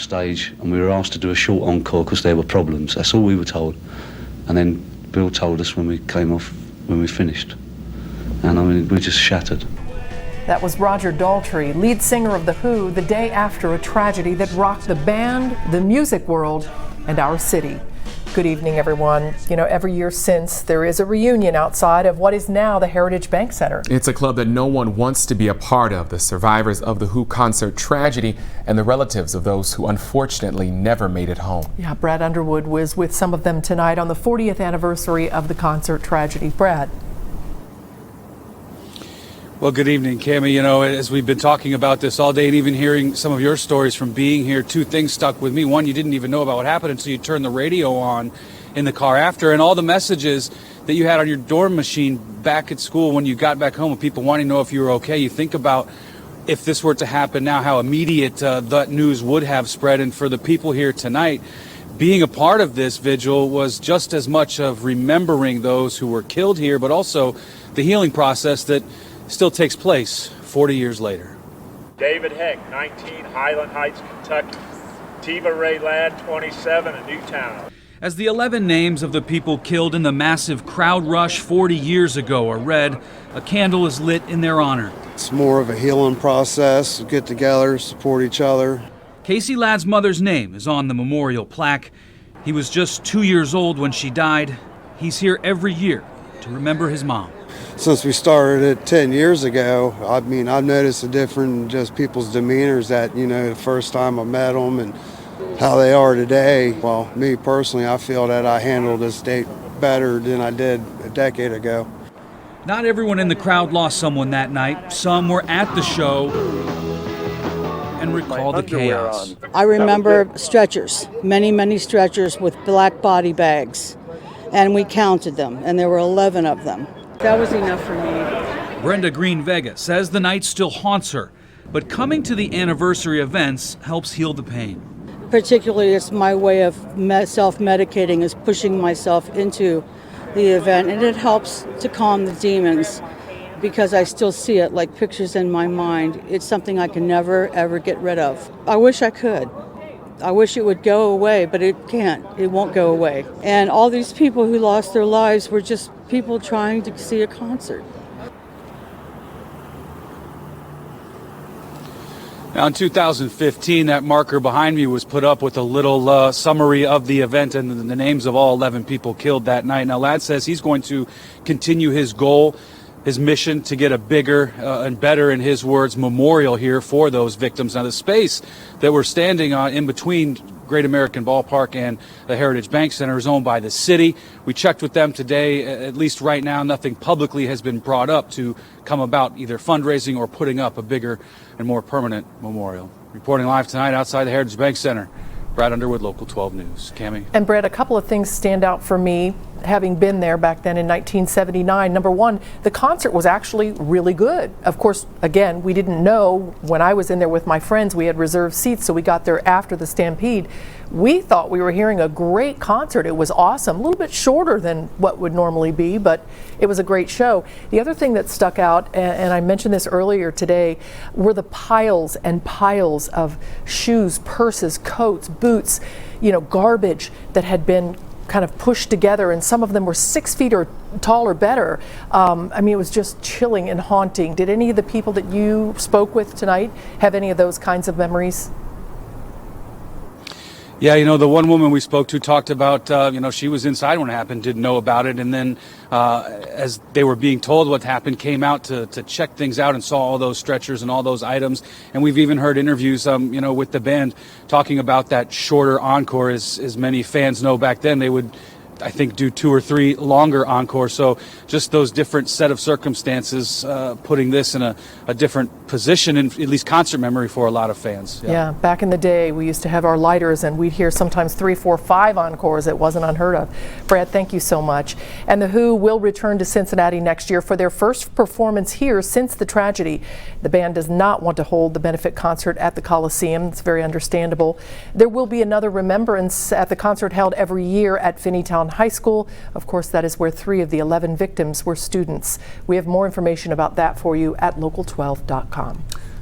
stage and we were asked to do a short encore because there were problems. That's all we were told. And then Bill told us when we came off, when we finished. And I mean, we just shattered. That was Roger Daltrey, lead singer of The Who, the day after a tragedy that rocked the band, the music world, and our city. Good evening, everyone. You know, every year since, there is a reunion outside of what is now the Heritage Bank Center. It's a club that no one wants to be a part of. The survivors of the Who concert tragedy and the relatives of those who unfortunately never made it home. Yeah, Brad Underwood was with some of them tonight on the 40th anniversary of the concert tragedy. Brad. Well, good evening, Cammie. You know, as we've been talking about this all day and even hearing some of your stories from being here, two things stuck with me. One, you didn't even know about what happened until you turned the radio on in the car after, and all the messages that you had on your dorm machine back at school when you got back home with people wanting to know if you were okay. You think about if this were to happen now, how immediate that news would have spread. And for the people here tonight, being a part of this vigil was just as much of remembering those who were killed here, but also the healing process that still takes place 40 years later. David Heck, 19, Highland Heights, Kentucky. Teva Rae Ladd, 27, a Newtown. As the 11 names of the people killed in the massive crowd rush 40 years ago are read, a candle is lit in their honor. It's more of a healing process, get together, support each other. Kasey Ladd's mother's name is on the memorial plaque. He was just 2 years old when she died. He's here every year to remember his mom. Since we started it 10 years ago, I mean, I've noticed a difference in just people's demeanors that, you know, the first time I met them and how they are today. Well, me personally, I feel that I handled this date better than I did a decade ago. Not everyone in the crowd lost someone that night. Some were at the show and recall the chaos. I remember stretchers, many stretchers with black body bags, and we counted them, and there were 11 of them. That was enough for me. Brenda Green Vega says the night still haunts her, but coming to the anniversary events helps heal the pain. Particularly, it's my way of self-medicating, is pushing myself into the event, and it helps to calm the demons because I still see it like pictures in my mind. It's something I can never, ever get rid of. I wish I could. I wish it would go away, but it can't. It won't go away. And all these people who lost their lives were just people trying to see a concert. Now in 2015, that marker behind me was put up with a little summary of the event and the names of all 11 people killed that night. Now Ladd says he's going to continue his goal, his mission to get a bigger and better, in his words, memorial here for those victims. Now the space that we're standing on in between Great American Ballpark and the Heritage Bank Center is owned by the city. We checked with them today. At least right now, nothing publicly has been brought up to come about either fundraising or putting up a bigger and more permanent memorial. Reporting live tonight outside the Heritage Bank Center, Brad Underwood, Local 12 News. Cammie. And Brad, a couple of things stand out for me, having been there back then in 1979. Number one, the concert was actually really good. Of course, again, we didn't know when I was in there with my friends. We had reserved seats, so we got there after the Stampede. We thought we were hearing a great concert. It was awesome, a little bit shorter than what would normally be, but it was a great show. The other thing that stuck out, and I mentioned this earlier today, were the piles and piles of shoes, purses, coats, boots, you know, garbage that had been kind of pushed together, and some of them were 6 feet or tall or better. I mean, it was just chilling and haunting. Did any of the people that you spoke with tonight have any of those kinds of memories? Yeah, you know, the one woman we spoke to talked about, you know, she was inside when it happened, didn't know about it, and then as they were being told what happened, came out to check things out and saw all those stretchers and all those items. And we've even heard interviews, you know, with the band talking about that shorter encore. As many fans know, back then they would, I think, do 2 or 3 longer encores. So just those different set of circumstances, putting this in a different position in at least concert memory for a lot of fans. Yeah, back in the day we used to have our lighters and we'd hear sometimes 3, 4, 5 encores. It wasn't unheard of. Brad, thank you so much. And the Who will return to Cincinnati next year for their first performance here since the tragedy. The band does not want to hold the benefit concert at the Coliseum. It's very understandable. There will be another remembrance at the concert held every year at Finneytown High School. Of course, that is where 3 of the 11 victims were students. We have more information about that for you at local12.com.